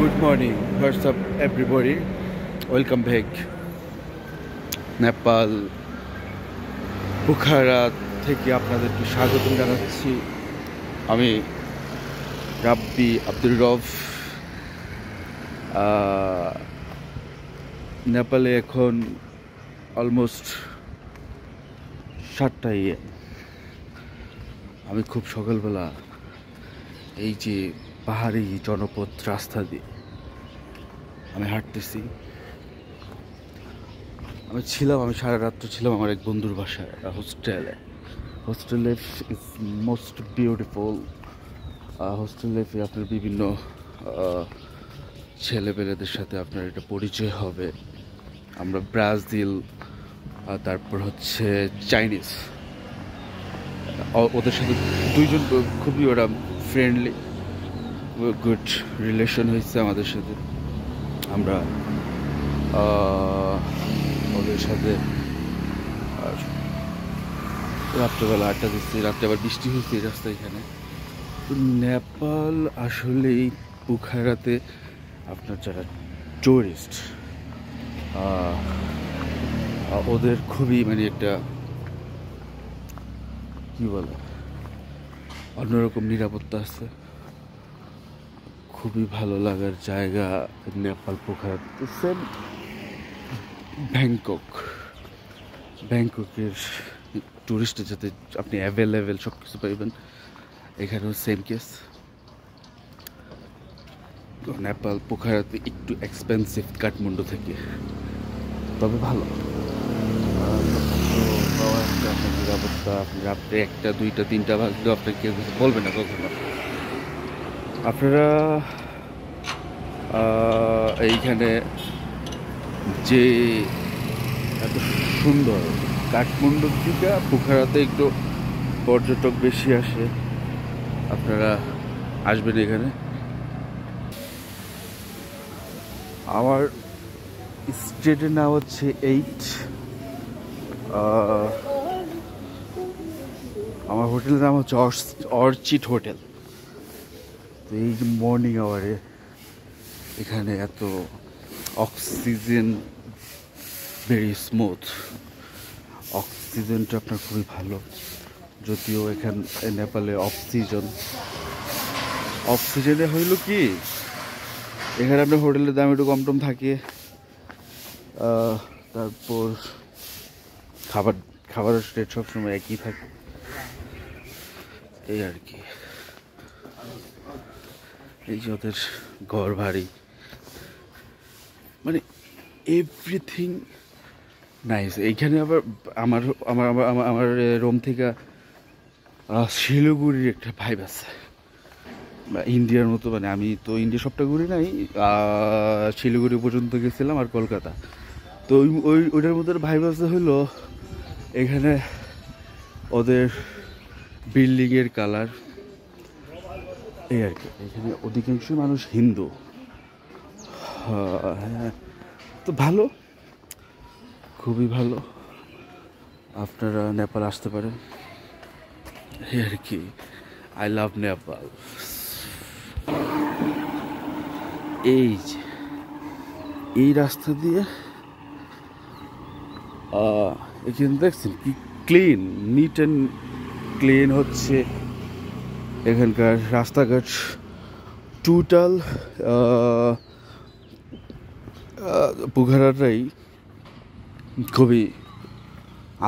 Good morning, what's up everybody? Welcome back. Nepal Pokhara থেকে আপনাদেরকে স্বাগত জানাচ্ছি। আমি রাব্বি আব্দুল রব। নেপালে এখন অলমোস্ট 7টা AM। আমি খুব সকালবেলা এই যে পাহাড়ি জনপথ রাস্তা দিয়ে আমি হাঁটতেছি। আমি সারা রাত্র ছিলাম আমার এক বন্ধুর বাসায় হোস্টেলে। Hostel life is most beautiful. Hostel লাইফে আপনার বিভিন্ন ছেলেপেলেদের সাথে আপনার এটা পরিচয় হবে। আমরা ব্রাজিল, তারপর হচ্ছে চাইনিজ, ওদের সাথে দুইজন খুবই ওরা ফ্রেন্ডলি, গুড রিলেশন হয়েছে আমাদের সাথে। আমরা ওদের সাথে রাত্রেবেলা আড্ডা দিচ্ছি। রাত্রে আবার বৃষ্টি হয়েছে এই রাস্তা এখানে। তো নেপাল আসলেই পোখারাতে আপনার যারা টুরিস্ট ওদের খুবই মানে একটা কি বলে অন্যরকম নিরাপত্তা আছে। খুবই ভালো লাগার জায়গা নেপাল পোখারাতে। সেম ব্যাংককের টুরিস্টের যাতে আপনি অ্যাভেলেবেল সব কিছু পাইবেন, এখানেও সেম কেস। নেপাল পোখারাতে একটু এক্সপেন্সিভ কাঠমান্ডু থেকে, তবে ভালো। আপনার নিরাপত্তা, আপনি রাত্রে 1টা 2টা 3টা বাজলেও আপনার কেউ কিছু বলবে না কখনো। আপনারা এইখানে যে এত সুন্দর কাঠমান্ডুর থেকে পোখারাতে একটু পর্যটক বেশি আসে। আপনারা আসবেন এখানে। আমার স্টেটের নাম হচ্ছে 8। আমার হোটেলের নাম হচ্ছে অর্চিড হোটেল। তো এই মর্নিং আওয়ারে এখানে এত অক্সিজেন, ভেরি স্মুথ অক্সিজেনটা আপনার খুবই ভালো। যদিও নেপালে অক্সিজেনে হইল কি, এখানে আপনার হোটেলের দাম একটু কম টম থাকে। তারপর খাবারের রেট সবসময় একই থাকে, এই আর কি। এই যে ওদের ঘর ভারী, মানে এভরিথিং নাইস। এইখানে আবার আমার আমার আমার আমার রুম থেকে শিলিগুড়ির একটা ভাইব আছে, ইন্ডিয়ার মতো। মানে আমি তো ইন্ডিয়া সবটা ঘুরি নাই, শিলিগুড়ি পর্যন্ত গেছিলাম আর কলকাতা। তো ওইটার মধ্যে ভাইব আছে হলো এখানে ওদের বিল্ডিংয়ের কালার, এই আর কি। এখানে অধিকাংশ মানুষ হিন্দু। হ্যাঁ, তো ভালো, খুবই ভালো। আপনারা নেপাল আসতে পারেন, এই আর কি। I love Nepal. এই রাস্তা দিয়ে এখানে দেখছেন কি ক্লিন, নিট অ্যান্ড ক্লিন হচ্ছে এখানকার রাস্তাঘাট। টোটাল পোখারাটাই খুবই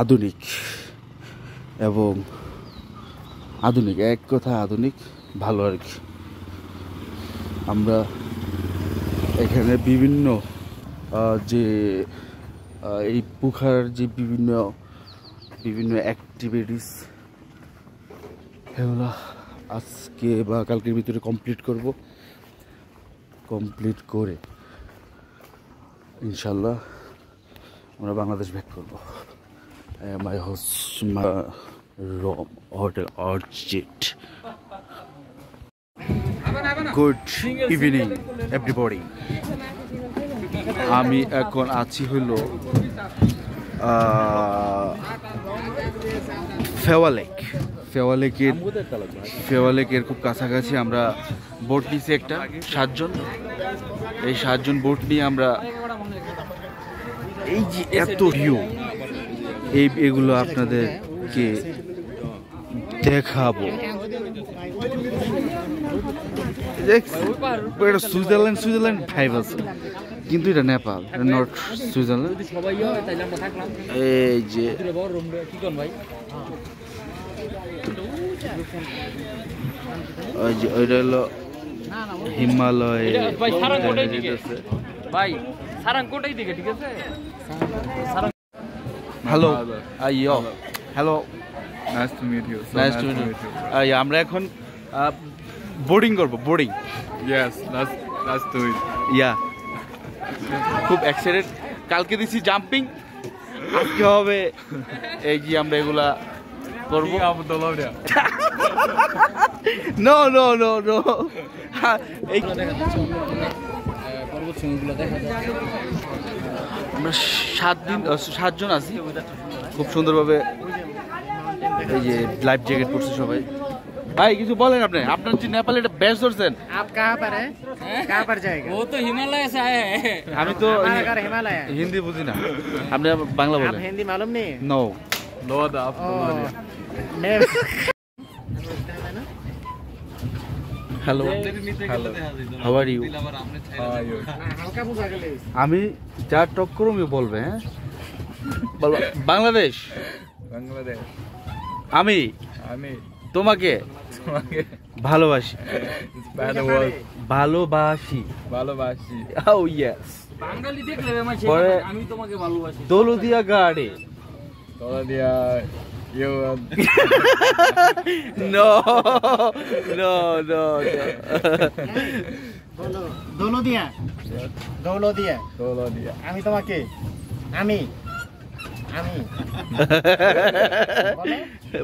আধুনিক এবং আধুনিক, এক কথা আধুনিক, ভালো আর কি। আমরা এখানে বিভিন্ন যে এই পোখারার যে বিভিন্ন অ্যাক্টিভিটিস, এগুলো আজকে বা কালকের ভিতরে কমপ্লিট করে ইনশাল্লাহ আমরা বাংলাদেশ ব্যাক করবো। My room hotel Orchid. Good evening everybody. আমি এখন আছি হলো ফেওয়া লেকের খুব কাছাকাছি। আমরা বোট নিয়েছি একটা 7 জন। এই 7 জন বোট নিয়ে আমরা এই যে এত ভিউ এগুলো আপনাদেরকে দেখাবো। সুইজারল্যান্ড ভাইব আছে, কিন্তু এটা নেপাল, নট সুইজারল্যান্ড। এই যে ওইটা হলো Himalaya. Hello hello, Nice to meet you. Nice to meet you. আমরা এখন বোর্ডিং করবো, boarding. Yes, let's do it. Yeah খুব এক্সাইটেড। কালকে দিছি জাম্পিং, আজকে হবে এই যে আমরা এগুলা করবো। নো নো নো নো, আমরা 7 জন আছি, খুব সুন্দরভাবে এই যে লাইফ জ্যাকেট পরছে সবাই। ভাই কিছু বলেন আপনি, আপনার যে নেপালে এটা বেস্ট ধরছেন। आप कहाँ पर है? कहाँ पर जाएगा? वो तो हिमालय से आए हैं। আমি তো हमारा घर हिमालय है। হিন্দি বুঝি না, আপনি বাংলা आप বলেন। हिंदी मालूम नहीं है? নো Lord of मैं হ্যালো, হাউ আর ইউ? हल्का बुझा के ले। আমি যা টক করুম বলবে, হ্যাঁ বলবো। বাংলাদেশ, Bangladesh. আমি আমি তোমাকে ভালোবাসি, Span the world. ভালোবাসি। ভালোবাসি। ও ইয়েস। বাঙালি দেখলে আমার পরে আমি তোমাকে ভালোবাসি। দৌলদিয়া গাড়ে। তোরা দিয়া you নো নো নো দৌলো দিয়া দৌলো দিয়া তোরা দিয়া আমি তোমাকে আমি আমি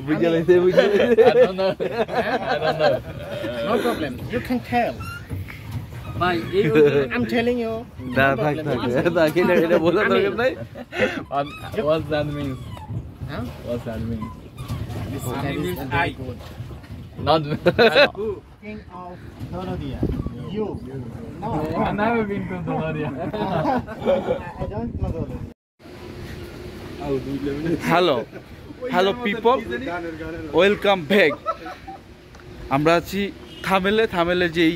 বুঝে লাইছে, বুঝে I don't know. no problem you can tell ভাই এই I'm telling you না থাক থাক থাক, এটা বলা দরকার নাই। What's that means? huh? What's that means? I Not. King of দৌলো দিয়া you no I've never been to Dolaria. I don't know দৌলো hello hello people, welcome back. আমরা আছি থামেলে যেই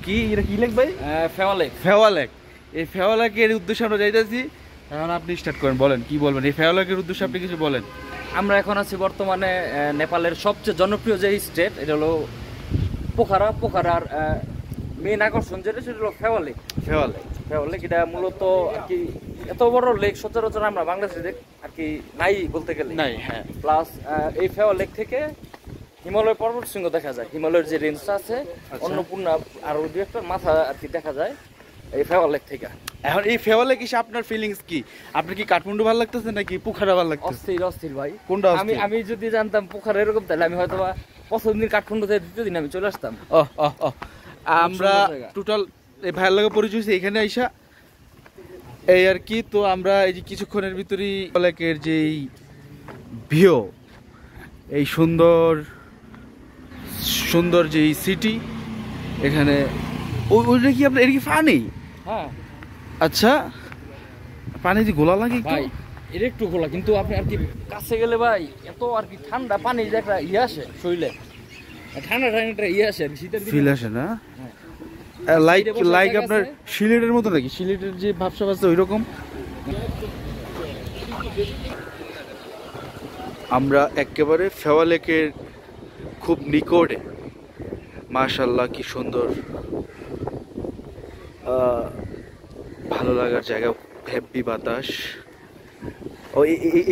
কি এটা কি লেখ ভাই? ফেওয়ালে ফেওয়ালেক। এই ফেওয়ালেকের উদ্দেশ্যে আমরা যাইতেছি। এখন আপনি স্টার্ট করেন, বলেন কি বলবেন এই ফেওয়ালেকের উদ্দেশ্যে, আপনি কিছু বলেন। আমরা এখন আছি বর্তমানে নেপালের সবচেয়ে জনপ্রিয় যে স্টেট, এটা হলো পোখারার মেইন আকর্ষণ যেটা সেটা হলো ফেওয়ালেক। ফেওয়ালেক এটা মূলত আর কি এত বড় লেক সচরাচর আমরা বাংলাদেশে আর কি নাই বলতে গেলে নাই, হ্যাঁ। প্লাস এই ফেওয়ালেক থেকে হিমালয় পর্বত শৃঙ্গ দেখা যায়। হিমালয়ের যে রেঞ্জটা আছে, অন্নপূর্ণা আর দু একটা মাথা আর কি দেখা যায় এই ফেওয়ালেক থেকে। এখন এই ফেওয়ালেক এসে আপনার ফিলিংস কি? আপনার কি কাঠমান্ডু ভালো লাগতেছে নাকি পোখারা ভালো লাগতেছে? অস্থির ভাই। কোনটা অস্থির? আমি যদি জানতাম পোখারা এরকম, তাহলে আমি হয়তো বা প্রথম দিন কাঠমান্ডু থেকে দ্বিতীয় দিন আমি চলে আসতাম। আমরা টোটাল এই ভাইয়ের লাগে পরিচয় হয়েছে এখানে আইসা, এই আর কি। তো আমরা এই যে কিছুক্ষণের ভিতরেই ফেওয়ালেকের যেই ভিউ, এই সুন্দর সুন্দর যেই সিটি, এখানে ওইটা কি আপনার, এটা কি পানি? হ্যাঁ আচ্ছা, পানি যে গোলা লাগে একটু? ভাই এটা একটু খোলা, কিন্তু আপনি আর কি কাছে গেলে ভাই এত আর কি ঠান্ডা পানি, যে একটা ইয়ে আসে শরীরে, ঠান্ডা ঠান্ডা ইয়ে আসে আর কি, শীতের ফিল আসে না? লাইক আপনার সিলেটের মতো নাকি? সিলেটের যে ভাবসাব আছে ওই রকম? আমরা একেবারে ফেওয়ালেকের খুব নিকটে। মাশাআল্লাহ কি সুন্দর, ভালো লাগার জায়গা, হ্যাপি বাতাস। ও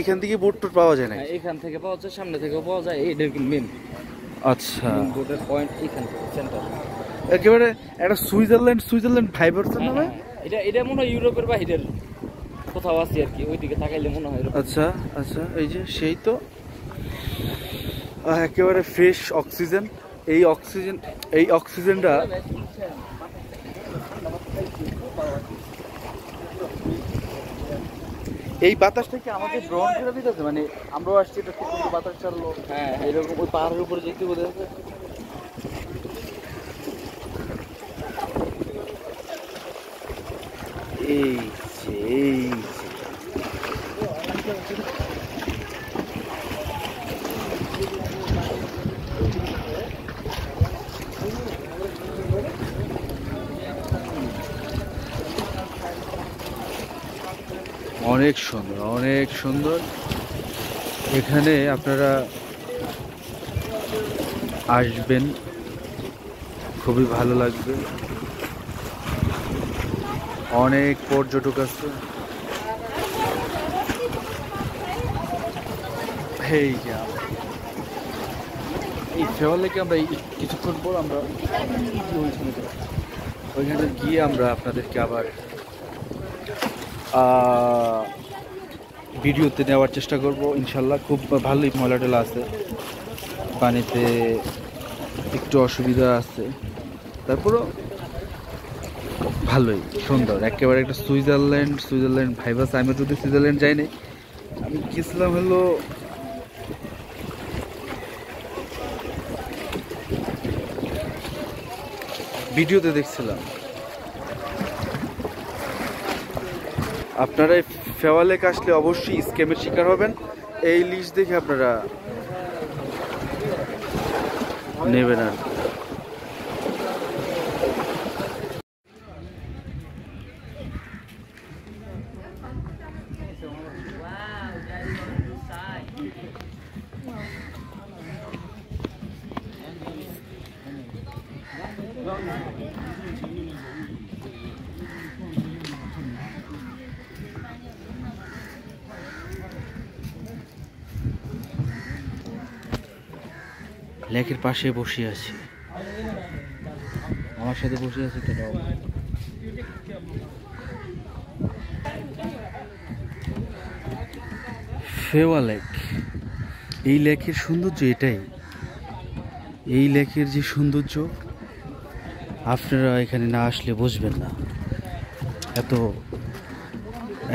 এখান থেকে বোট টোট পাওয়া যায় না? এখান থেকে পাওয়া যায়, সামনে থেকেও পাওয়া যায়, এইটার মেন। আচ্ছা, বোটের পয়েন্ট এখান থেকে সেন্টার। একেবারে একটা সুইজারল্যান্ড ভাইব হচ্ছে না ভাই? এটা মনে হয় ইউরোপের বাহিরের কোথাও আছে আর কি, ওইদিকে তাকাইলে মনে হয়। আচ্ছা আচ্ছা, এই যে সেই তো একেবারে ফ্রেশ অক্সিজেন। এই অক্সিজেনটা এই বাতাসটা কি আমাকে গ্রহণ করে দিতেছে? মানে আমরাও আসছি, এটা খুব সুন্দর বাতাস চাললো, হ্যাঁ এরকম ওই পাহাড়ের উপরে যেতে বোঝা যাচ্ছে। এই যে, এই যে। অনেক সুন্দর, অনেক সুন্দর। এখানে আপনারা আসবেন, খুবই ভালো লাগবে। অনেক পর্যটক আছে। এই যে এই ফেওয়ালেকে আমরা কিছুক্ষণ পর আমরা ওইখানে গিয়ে আমরা আপনাদেরকে আবার ভিডিওতে নেওয়ার চেষ্টা করব ইনশাল্লাহ। খুব ভালোই ময়লা টলা আছে, পানিতে একটু অসুবিধা আছে, তারপরও ভালোই সুন্দর একেবারে একটা সুইজারল্যান্ড ভাইব আছে। আমি যদি সুইজারল্যান্ড যাইনি, আমি গেছিলাম হলো ভিডিওতে দেখছিলাম। আপনারা এই ফেওয়ালেক আসলে অবশ্যই স্ক্যামের শিকার হবেন। এই লিস্ট দেখে আপনারা নেবেন আর কি। লেকের পাশে বসে আছি, আমার সাথে বসে আছে একটা ডগ। ফেওয়া লেক, এই লেকের সৌন্দর্য এটাই। এই লেকের যে সৌন্দর্য আপনারা এখানে না আসলে বুঝবেন না।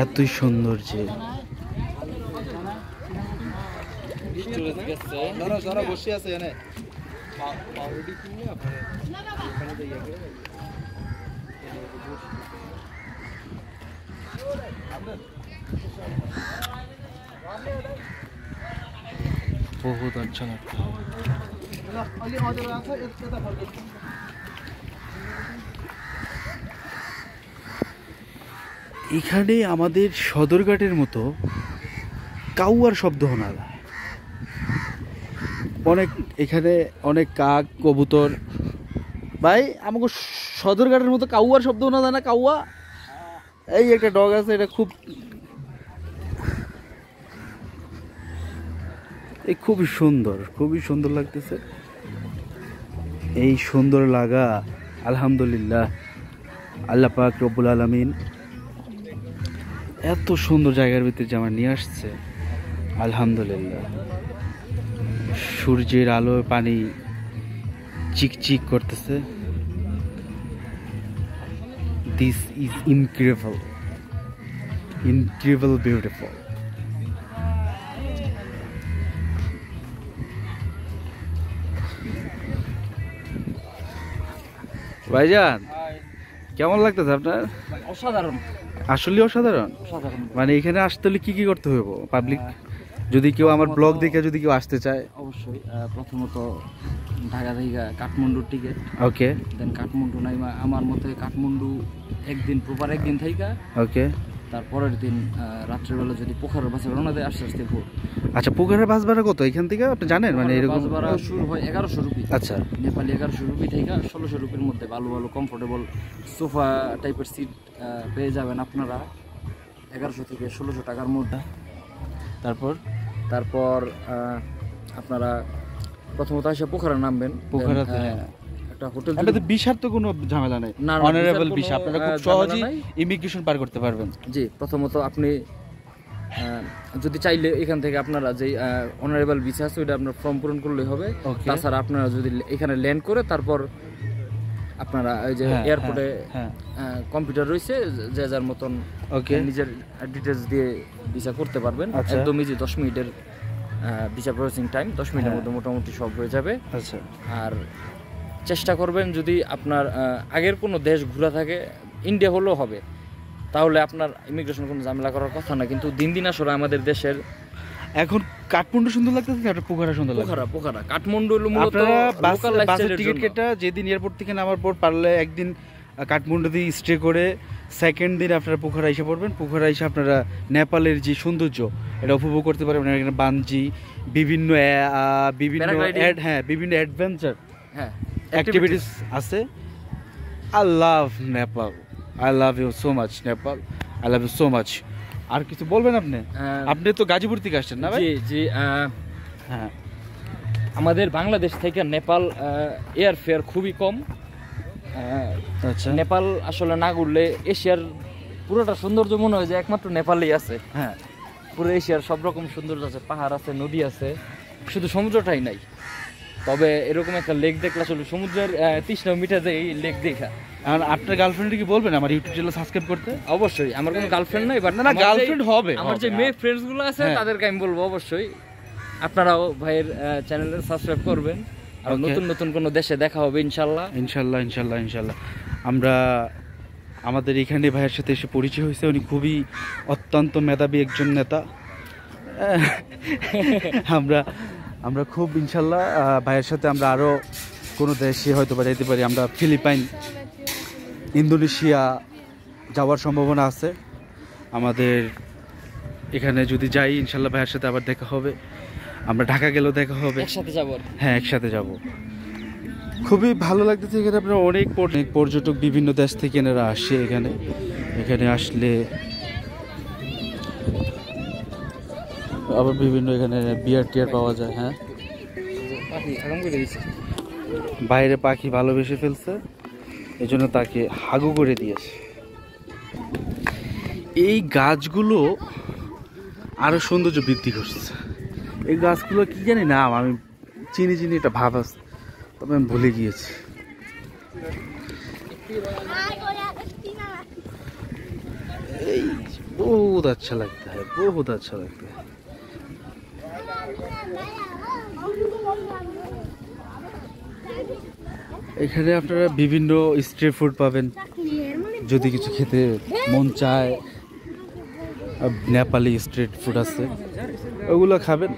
এতই সুন্দর যে বসে আছে এখানে। बहुत अच्छा लगता है। এখানে আমাদের সদরঘাটের মতো কাউয়ার শব্দ শোনা যায় অনেক। এখানে অনেক কাক, কবুতর। ভাই আমাকে সদরঘাটের মতো কাউয়ার শব্দ শোনা যায় না? কাউয়া, এই একটা ডগ আছে, এটা খুবই সুন্দর লাগতেছে। এই সুন্দর লাগা আলহামদুলিল্লাহ, আল্লাহ পাক রব্বুল আলামিন এত সুন্দর জায়গার ভিতরে যে আমার নিয়ে আসছে, আলহামদুলিল্লাহ। সূর্যের আলোয় পানি চিকচিক করতেছে। This is incredible beautiful. ভাইজান কেমন লাগতেছে আপনার? অসাধারণ, আসলে অসাধারণ। মানে এখানে আসতে হলে কি করতে হবে পাবলিক, যদি কেউ আমার ব্লগ দেখে যদি কেউ আসতে চায়? অবশ্যই প্রথমত ঢাকা থেকে কাঠমান্ডুর টিকিট। ওকে। দেন কাঠমান্ডু নাইমা আমার মতে কাঠমান্ডু প্রপার একদিন থাইকা। ওকে। তারপরের দিন রাত্রেবেলা যদি পোখারের বাসে রওনা দেয় আস্তে আস্তে ভোর। আচ্ছা, পোখারের বাস ভাড়া কত এখান থেকে আপনি জানেন? মানে এরকম বাস ভাড়া শুরু হয় 1100 রুপি। আচ্ছা, নেপালি 1100 রুপি থেকে 1600 রুপির মধ্যে ভালো কমফোর্টেবল সোফা টাইপের সিট পেয়ে যাবেন আপনারা 1100 থেকে 1600 টাকার মধ্যে। তারপর আপনারা প্রথমত এসে পোখারা নামবেন। পোখারাতে একটা হোটেল, আপনাদের ভিসার তো কোনো ঝামেলা নেই, অনারেবল ভিসা, আপনারা খুব সহজেই ইমিগ্রেশন পার করতে পারবেন। জি, প্রথমত আপনি যদি চাইলে এখান থেকে আপনারা যে অনারেবল ভিসা আছে ওইটা আপনার ফর্ম পূরণ করলেই হবে। তাছাড়া আপনারা যদি এখানে ল্যান্ড করে তারপর আপনারা ওই যে এয়ারপোর্টে কম্পিউটার রয়েছে, যে যার মতন নিজের ডিটেলস দিয়ে ভিসা করতে পারবেন। একদম ইজি, 10 মিনিটের ভিসা প্রসেসিং টাইম, 10 মিনিটের মধ্যে মোটামুটি সব হয়ে যাবে। আচ্ছা, আর চেষ্টা করবেন যদি আপনার আগের কোনো দেশ ঘোরা থাকে, ইন্ডিয়া হলেও হবে, তাহলে আপনার ইমিগ্রেশন কোনো ঝামেলা করার কথা না। কিন্তু দিন দিন আসলে আমাদের দেশের এখন কাঠমান্ডু সুন্দর লাগতেছে না, পোখারা সুন্দর লাগছে? পোখারা কাঠমান্ডু হলো মূলত আপনারা লোকাল বাসের লাইফস্টাইলের টিকিট জন্য। কেটে যেদিন এয়ারপোর্ট থেকে নামার পর পারলে একদিন কাঠমান্ডুতে স্টে করে সেকেন্ড দিন আপনারা পোখারা এসে পড়বেন। পোখারা এসে আপনারা নেপালের যে সৌন্দর্য এটা উপভোগ করতে পারবেন। এখানে বানজি, বিভিন্ন Paragliding। বিভিন্ন অ্যাডভেঞ্চার হ্যাঁ, অ্যাক্টিভিটিস আছে। I love Nepal, I love you so much Nepal, I love you so much. আর কিছু বলবেন আপনি? আপনি তো গাজীপুর থেকে আসছেন না ভাই? জি জি। হ্যাঁ, আমাদের বাংলাদেশ থেকে নেপাল এয়ার ফেয়ার খুবই কম। আচ্ছা, নেপাল আসলে না ঘুরলে এশিয়ার পুরোটা সৌন্দর্য মনে হয় যে একমাত্র নেপালেই আছে। হ্যাঁ, পুরো এশিয়ার সব রকম সৌন্দর্য আছে, পাহাড় আছে, নদী আছে, শুধু সমুদ্রটাই নাই। তবে এরকম একটা লেক দেখলে আসলে সমুদ্রের তৃষ্ণা মিটা যায় এই লেক দেখা। আর আপনার গার্লফ্রেন্ড কি বলবেন আমার ইউটিউব চ্যানেল সাবস্ক্রাইব করতে? অবশ্যই, আমার কোনো গার্লফ্রেন্ড নাই, বাট না, গার্লফ্রেন্ড হবে। আমার যে মেয়ে ফ্রেন্ডস গুলো আছে হ্যাঁ। তাদেরকে আমি বলবো অবশ্যই আপনারাও ভাইয়ের চ্যানেলে সাবস্ক্রাইব করবেন। আর Okay. নতুন নতুন কোনো দেশে দেখা হবে ইনশাল্লাহ। ইনশাল্লাহ ইনশাল্লাহ ইনশাল্লাহ। আমরা আমাদের এখানে ভাইয়ের সাথে এসে পরিচয় হয়েছে। উনি খুবই অত্যন্ত মেধাবী একজন নেতা। আমরা খুব ইনশাল্লাহ ভাইয়ের সাথে আমরা আরও কোনো দেশে হয়তো বা যেতে পারি। আমরা ফিলিপাইন, ইন্দোনেশিয়া যাওয়ার সম্ভাবনা আছে আমাদের। এখানে যদি যাই ইনশাল্লাহ ভাইয়ের সাথে আবার দেখা হবে। আমরা ঢাকা গেলেও দেখা হবে। একসাথে যাবো। হ্যাঁ, একসাথে যাব। খুবই ভালো লাগতেছে। এখানে আপনার অনেক পর্যটক বিভিন্ন দেশ থেকে এনারা আসে এখানে আসলে আবার বিভিন্ন এখানে বিয়ার টিয়ার পাওয়া যায়। হ্যাঁ, বাইরে পাখি ভালোবেসে ফেলছে, এই জন্য তাকে হাগু করে দিয়েছে। এই গাছগুলো আরো সৌন্দর্য বৃদ্ধি করছে। এই গাছগুলো কি জানি না, আমি চিনি একটা ভাব আছে, তবে আমি ভুলে গিয়েছি। এই বহুত আচ্ছা লাগता है, বহুত আচ্ছা लगता है। এখানে আপনারা বিভিন্ন স্ট্রিট ফুড পাবেন। যদি কিছু খেতে মন চায়, নেপালি স্ট্রিট ফুড আছে, ওগুলো খাবেন।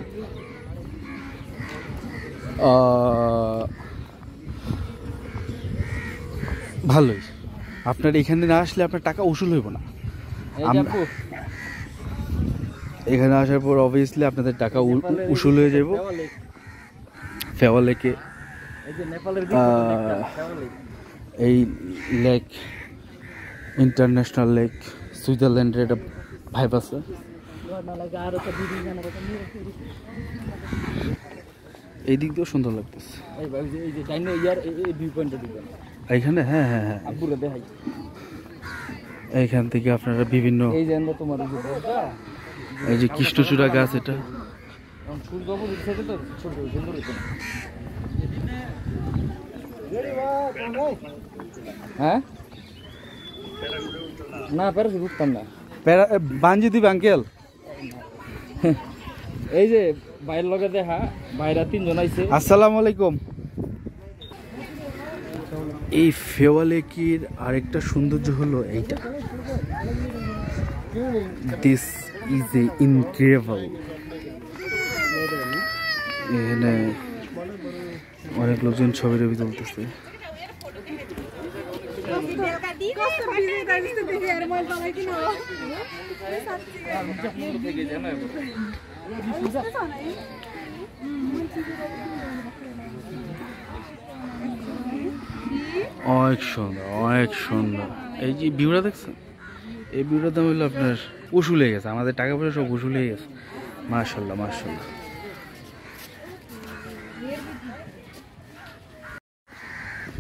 ভালোই। আপনার এখানে না আসলে আপনার টাকা উসুল হইব না। এখানে আসার পর অবভিয়াসলি আপনাদের টাকা উসুল হয়ে যাব। ফেওয়া লেকে, এই লেক ইন্টারন্যাশনাল লেক, সুইজারল্যান্ডের একটা ভাইব আছে। এই দিক দিয়েও সুন্দর লাগতেছে এইখানে। হ্যাঁ হ্যাঁ হ্যাঁ, এইখান থেকে আপনারা বিভিন্ন এই যে কৃষ্ণচূড়া গাছ, এটা হ্যাঁ না প্যারাসুট উঠতাম না। বাঞ্জি দিবে আঙ্কেল। এই যে বাইরের লগে দেখা, বাইরা 3 জন আইছে। আসসালামু আলাইকুম। এই ফেওয়া লেকের আরেকটা সৌন্দর্য হলো এইটা, দিস ইজ এ ইনক্রেডিবল। এখানে অনেক লোকজন ছবি টবি তুলতেছে। অনেক সুন্দর, অনেক সুন্দর। এই যে ভিউটা দেখছেন, এই ভিউটার দাম হলো আপনার উসুল হয়ে গেছে। আমাদের টাকা পয়সা সব উসুল হয়ে গেছে। মাশাআল্লাহ মাশাআল্লাহ।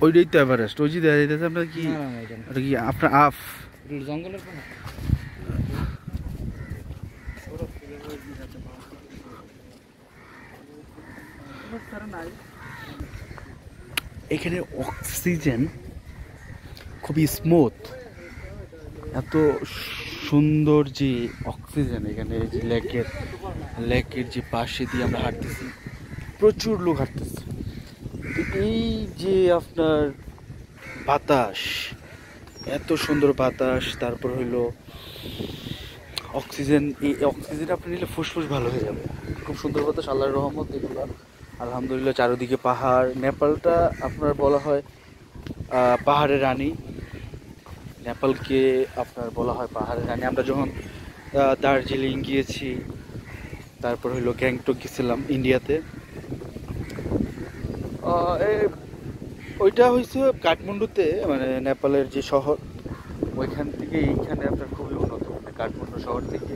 ওইটাই তো এভারেস্ট। ওই যে দেখা যাইতেছে আপনার কি, ওটা কি আপনার আফ জঙ্গলের এখানে অক্সিজেন খুবই স্মুথ, এত সুন্দর যে অক্সিজেন এখানে। যে লেকের যে পাশে দিয়ে আমরা হাঁটতেছি, প্রচুর লোক হাঁটতেছে। এই যে আপনার বাতাস, এত সুন্দর বাতাস, তারপর হইলো অক্সিজেন। এই অক্সিজেন আপনি নিলে ফুসফুস ভালো হয়ে যাবে। খুব সুন্দর বাতাস, আল্লাহর রহমত এগুলো। আলহামদুলিল্লাহ, চারিদিকে পাহাড়। নেপালটা আপনার বলা হয় পাহাড়ের রানী। নেপালকে আপনার বলা হয় পাহাড়ের রানী। আমরা যখন দার্জিলিং গিয়েছি, তারপর হইলো গ্যাংটক গেছিলাম ইন্ডিয়াতে। ওইটা হয়েছে কাঠমান্ডুতে, মানে নেপালের যে শহর, ওইখান থেকে এইখানে আপনার খুবই উন্নত। মানে কাঠমান্ডু শহর থেকে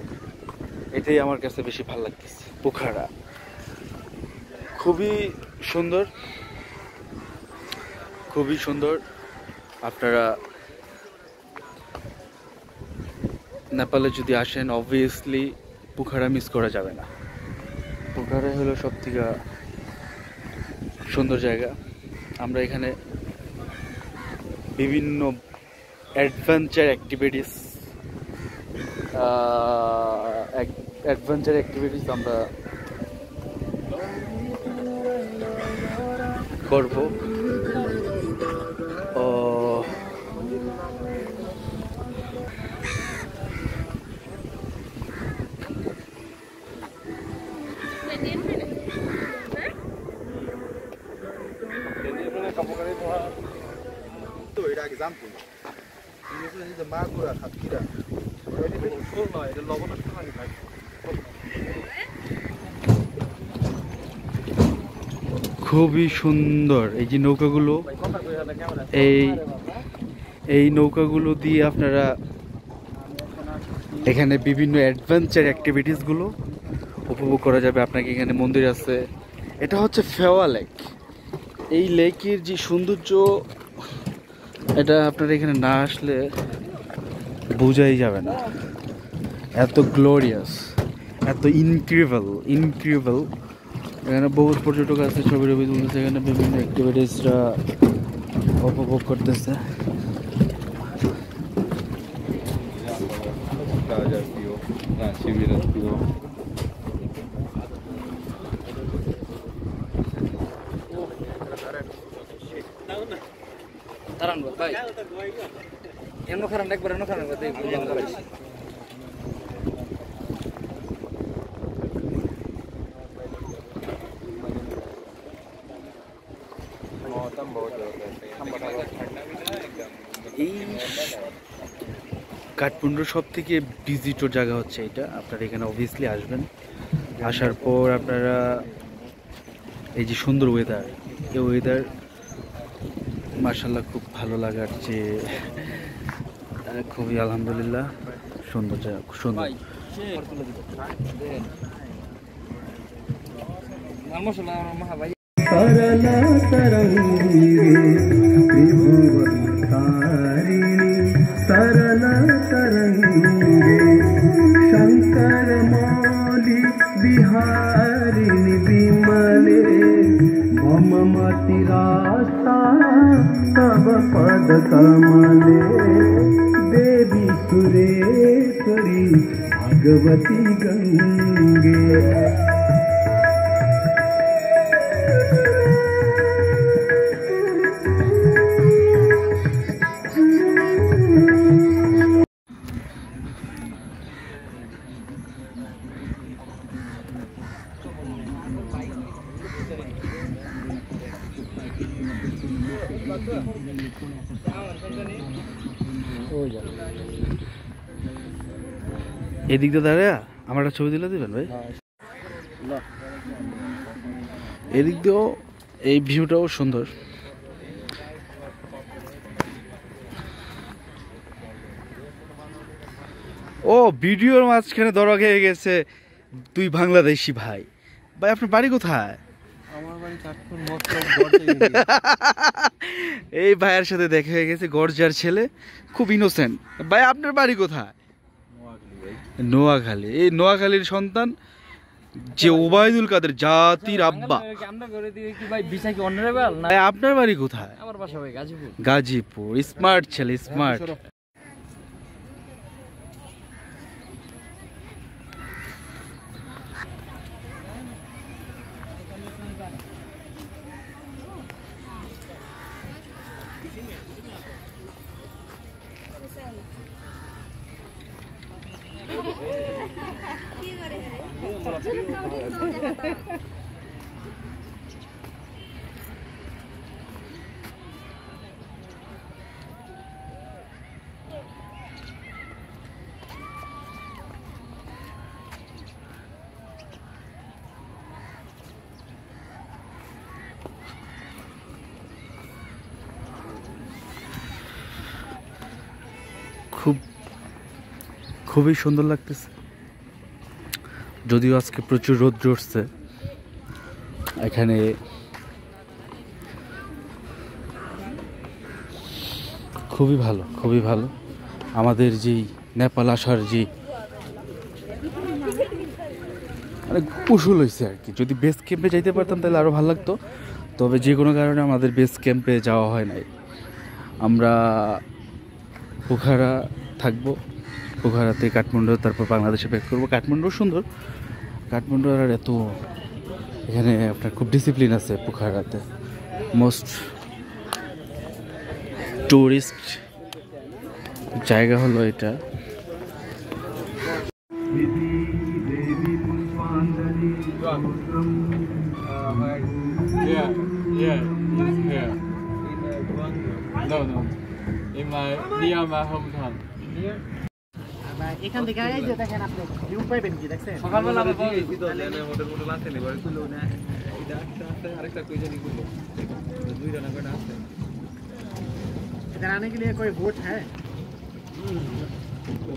এটাই আমার কাছে বেশি ভালো লাগতেছে। পোখারা খুবই সুন্দর, খুবই সুন্দর। আপনারা নেপালে যদি আসেন, অবভিয়াসলি পোখারা মিস করা যাবে না। পোখারা হলো সব থেকে সুন্দর জায়গা। আমরা এখানে বিভিন্ন অ্যাডভেঞ্চার অ্যাক্টিভিটিস আমরা করব। খুবই সুন্দর এই যে নৌকাগুলো। এই নৌকাগুলো দিয়ে আপনারা এখানে বিভিন্ন অ্যাডভেঞ্চার অ্যাক্টিভিটিসগুলো উপভোগ করা যাবে। আপনাকে এখানে মন্দির আছে। এটা হচ্ছে ফেওয়া লেক। এই লেকের যে সৌন্দর্য, এটা আপনারা এখানে না আসলে বোঝাই যাবে না। এত গ্লোরিয়াস, এত ইনক্রিভেবল। এখানে বহুত পর্যটক আছে, ছবি টবি তুলতেছে, এখানে বিভিন্ন অ্যাক্টিভিটিসরা উপভোগ করতেছে। দাঁড়ান ভাই, এমন খারাপ একবার এমন খারাপ এই কাঠমান্ডুর সব থেকে ভিজিটর জায়গা হচ্ছে এটা। আপনারা এখানে অবভিয়াসলি আসবেন। আসার পর আপনারা এই যে সুন্দর ওয়েদার, এই ওয়েদার মার্শাল্লাহ খুব ভালো লাগার যে খুবই আলহামদুলিল্লাহ সুন্দর জায়গা, খুব সুন্দর। सरला तरंगे त्रिभुवनतारिणी सरला तरंगे शंकर मौली बिहारिणी विमले मम मति रास्ता तव पद कमले देवी सुरेश्वरी भगवती गंगे। এদিক দিয়ে দাঁড়া আমার একটা ছবি দিলে দিবেন ভাই? এদিক দিয়েও এই ভিউটাও সুন্দর। ও ভিডিওর মাঝখানে ধরা খেয়ে গেছে দুই বাংলাদেশি ভাই। ভাই আপনার বাড়ি কোথায়? এই ভাইয়ের সাথে দেখা হয়ে গেছে, গর্জার ছেলে, খুব ইনোসেন্ট। ভাই আপনার বাড়ি কোথায়? নোয়াখালী। এই নোয়াখালীর সন্তান যে ওবায়দুল কাদের জাতির আব্বা। ভাই আপনার বাড়ি কোথায়? আমার বাসা ভাই গাজীপুর। গাজীপুর। স্মার্ট ছেলে, স্মার্ট। খুবই সুন্দর লাগতেছে, যদিও আজকে প্রচুর রোদ উঠছে। এখানে খুবই ভালো। আমাদের যেই নেপাল আসার যে মানে কুশল হয়েছে আর কি। যদি বেস ক্যাম্পে যাইতে পারতাম তাহলে আরও ভালো লাগতো, তবে যে কোনো কারণে আমাদের বেস ক্যাম্পে যাওয়া হয় নাই। আমরা পোখারা থাকবো, পোখারাতে কাঠমান্ডু, তারপর বাংলাদেশে ব্যাক করবো। কাঠমান্ডু সুন্দর, কাঠমান্ডু আর এত এখানে আপনার খুব ডিসিপ্লিন আছে পোখারাতে। মোস্ট টুরিস্ট জায়গা হলো এটা। Yeah, it's here. No, near my hometown. এখান থেকে এই যে দেখেন আপনি ভিউ পাইবেন কি দেখছেন সকালবেলা আমরা इधर आने के लिए कोई बोट है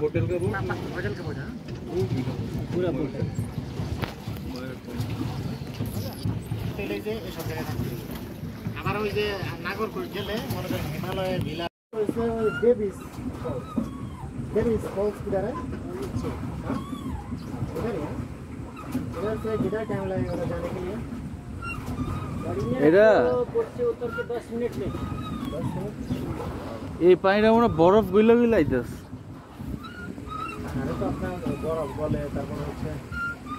होटल का रूम होटल का बोट है पूरा बोट है। এই যে এসব জায়গায় থাকতে আবার ওই যে নাগরকোট গেলে মনে করেন হিমালয় ভিলা হইছে ওই ডেভিস ফলস किधर है हां इधर है इधर से कितना टाइम लगेगा जाने के लिए এটা पहुंचे उतर के 10 मिनट में 10 मिनट এই পানিটা মনে বরফ গইলা আইতাছে। আরে তো আপনার বরফ বলে তারপর হচ্ছে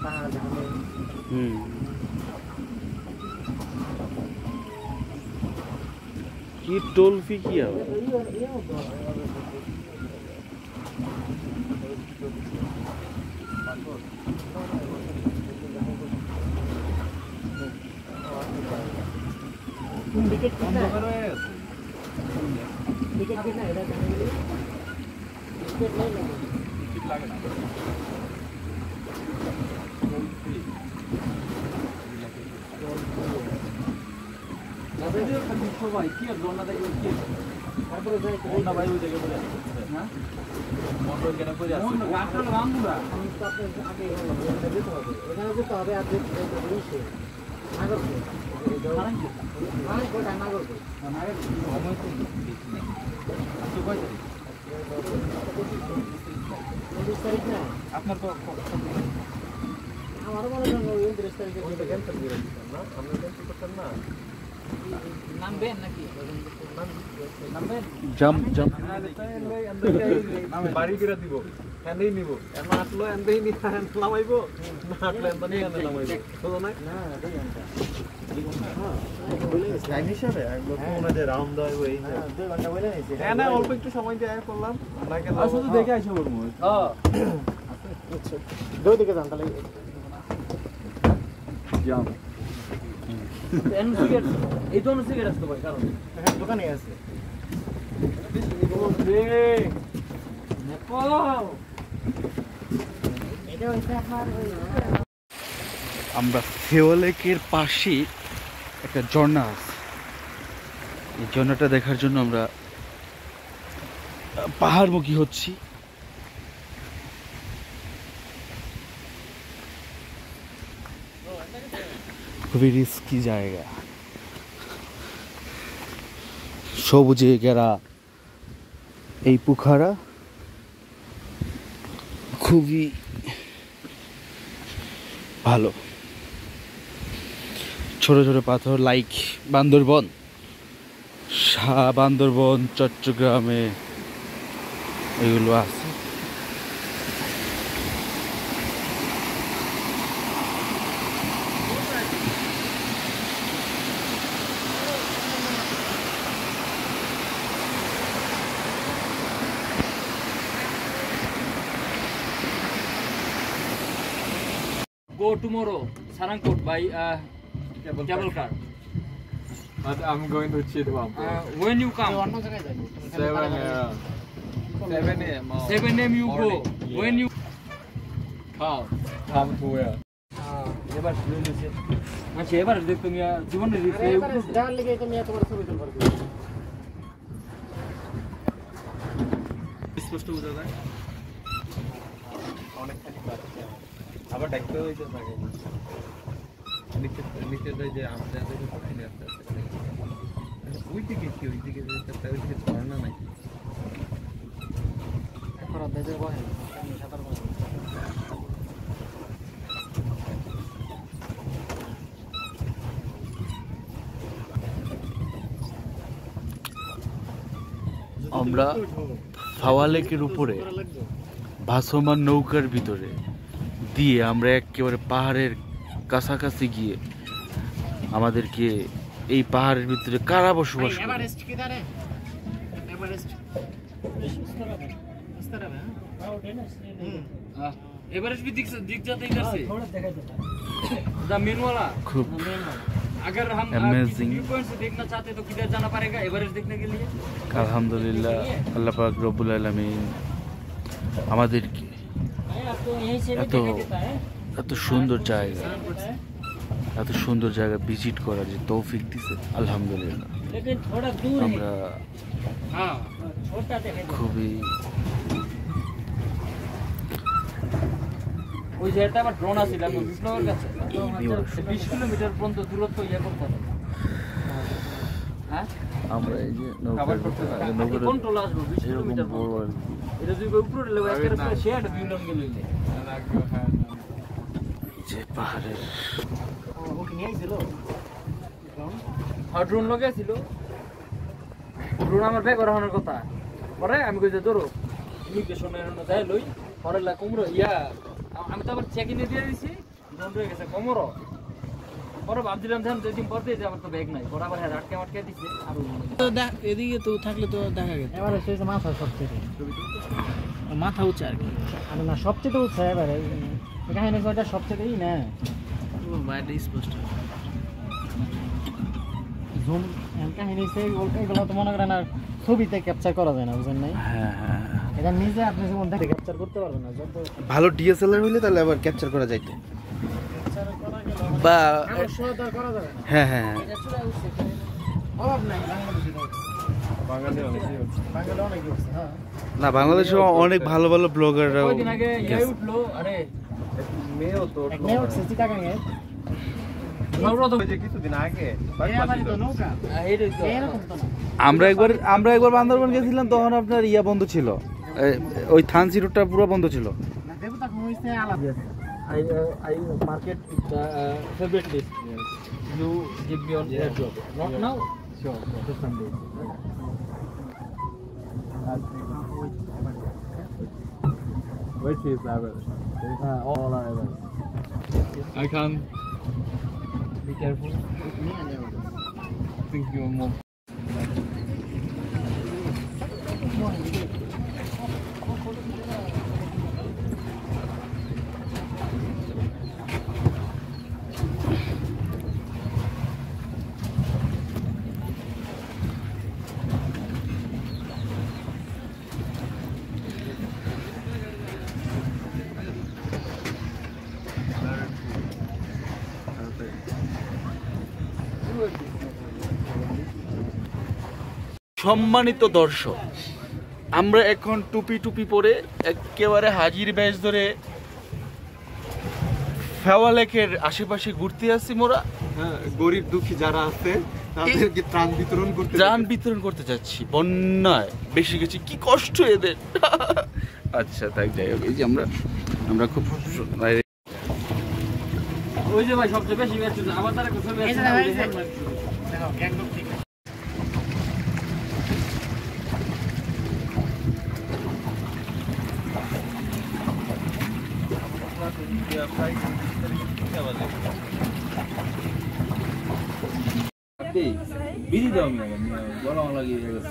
পাহাড় ঝামে কি টোল ফি কি হবে? टिकट कितना है टिकट कितना है इधर जाने के लिए टिकट नहीं लगेगा टिकट लगेगा সবাই কি আর জন্না দেখবে কি তারপরে যাই না ভাই ওই জায়গায় পড়ে আছে হ্যাঁ মোটর কেন পড়ে আছে গাছটা রামগুলা আমি তো আপনার আগে এখানে যেতে হবে এখানে যেতে হবে আর যেতে হবে নাগরকোট নাগরকোট তারিখ না আপনার তো আমারও মনে হয় 29 তারিখে ক্যান্সেল করে দিতাম না আমরা ক্যান্সেল করতাম না নামবেন নাকি নামবেন জাম্প আমি বাড়ি করে দিব এন্দেই নিব এমন আসলো এন্দেই নি নামাইবো না আসলে এন্দেই এন্দেই নামাইবো বুঝো না না দেই আমরা টাইম হিসাবে একদম ওনাদের রাউন্ড দেয় ওই 2 ঘন্টা বলে নিয়েছি হ্যাঁ না অল্প একটু সময় দিয়ে আয় করলাম আমরা কেন শুধু দেখে আইসা বলবো হ্যাঁ আচ্ছা দুই দিকে যান তাহলে জাম এন সিগারেট এই তো সিগারেট আসতে পারে কারণ এখানে দোকানে আছে নেপাল এটা হইছে আপনার ওই আমরা ফেও লেকের পাশে একটা ঝর্ণা আছে, এই ঝর্ণাটা দেখার জন্য আমরা পাহাড়মুখী হচ্ছি। খুবই রিস্কি জায়গা, সবুজে ঘেরা এই পোখারা খুবই ভালো। ছোট ছোট পাথর লাইক বান্দরবন, বান্দরবন চট্টগ্রামে এগুলো আছে। go tomorrow Sarangkot by cable car. But I'm going to Chitwam. When you come, অন্য জায়গায় যাবো 7 a.m. 7 a.m. you go. When you Come to where? এবার শুনে নিছে আচ্ছা এবার দেখ তুমি জীবনে রিস্ক এবারে যার লিগে তুমি এত বড় ছবি তুলবার কি স্পষ্ট বোঝা যায় অনেকখানি পাচ্ছে আবার ডাকতে হইতে থাকে নিচে যে আমাদের ওই দিকে কি ওই দিকে ঝর্ণা নাই করা দেবে বহে আমি সাঁতার করব আমরা ফাওয়া লেকের উপরে ভাসমান নৌকার ভিতরে দিয়ে আমরা একেবারে পাহাড়ের কাছাকাছি গিয়ে আমাদেরকে এই পাহাড়ের ভিতরে কারা বসবাস করে এভারেস্ট কি দাঁড়ে এভারেস্ট ইস্তারাবে হ্যাঁ एवरेस्ट भी दिख जाता है इधर से थोड़ा देखा जाता है द मेन वाला खूब अगर हम Amazing. व्यू पॉइंट से देखना चाहते हैं तो किधर जाना पड़ेगा एवरेस्ट देखने के लिए আলহামদুলিল্লাহ আল্লাহ পাক রব্বুল আলামিন আমাদেরকে आपको यहीं से এত এত সুন্দর জায়গা এত সুন্দর জায়গা ভিজিট করার যে তৌফিক দিছে আলহামদুলিল্লাহ लेकिन थोड़ा दूर আমরা हाँ छोटा देखा খুবই ওই জায়গাটা আবার ড্রোন আছিল আমি বিষ্ণুনগর কাছে 20 কিলোমিটার পর্যন্ত দূরত্ব ইয়া করতে হবে হ্যাঁ আমরা এই যে কভার নৌকার করতে ভিতরে হবে নৌকার কন্ট্রোল আসবে 20 এরকম কিলোমিটার বড় আর এটা যদি উপরে লেভেল একটা শেয়ার ভিউ লঙ্গে লইলে যে পাহাড়ের ওকে নিয়ে ছিল আর ড্রোন লগে ছিল ড্রোন আমার ব্যাগ রাখানোর কথা পরে আমি কইতে ধরো ইমিগ্রেশনের যাই লই পরে লা কুমড়ো ইয়া আমি তো আবার চেক ইনে দিয়ে দিছি ড্রোন রয়ে গেছে কুমড়ো পরে ভাবছিলাম ধ্যান দুই দিন পর দিয়ে আমার তো ব্যাগ নাই পরে আবার হ্যাঁ আটকে দিছে আর এদিকে তো থাকলে তো দেখা গেছে এবারে সেই মাথা সবচেয়ে মাথা উঁচা আর কি আর না সবচেয়ে উঁচা এবারে কাহিনী কয়টা সবচেয়েই না বাইরে স্পষ্ট জুম কাহিনী সেই এগুলো তো মনে করেন আর ছবিতে ক্যাপচার করা যায় না বুঝেন নাই হ্যাঁ হ্যাঁ এটা নিজে আপনি যেমন দেখে ক্যাপচার করতে পারবেন না যত ভালো ডিএসএলআর হইলে তাহলে আবার ক্যাপচার করা যাইতো ক্যাপচার করা গেল বা সহায়তা করা যাবে না হ্যাঁ হ্যাঁ এটা চলে উঠছে অভাব নাই বাংলাদেশে বাঙালি অনেক উঠছে হ্যাঁ না বাংলাদেশে অনেক ভালো ভালো ব্লগাররা কয়দিন আগে ইয়া উঠলো আরে মেয়েও তো এক মেয়ে উঠছে চিটাগাঙে নবরত যে কিছুদিন আগে এই তো নৌকা এইটাই তো এরকম তো না আমরা একবার বান্দরবান গেছিলাম তখন আপনার ইয়া বন্ধ ছিল ওই থানসি রোডটা পুরো বন্ধ ছিল না দেবতা হইছে আলাদা I market favorite list. You give me on airdrop. Not now. Sure. For Sunday. Which is average? All are average. I can Be careful. think you more. সম্মানিত দর্শক আমরা এখন টুপি পরে একেবারে হাজির বেশ ধরে ফাওয়া লেকের আশেপাশে ঘুরতে আসছি মোরা হ্যাঁ গরিব দুঃখী যারা আছে তাদেরকে ত্রাণ বিতরণ করতে যাচ্ছি বন্যায় বেশি গেছি কি কষ্ট এদের আচ্ছা তাই যাই হোক এই যে আমরা খুব ওই যে ভাই সবচেয়ে বেশি ম্যাচ আমার দ্বারা কিছু ম্যাচ দেখো গ্যাংটক থেকে বিড়ি দাও আমি গলা লাগিয়ে গেছে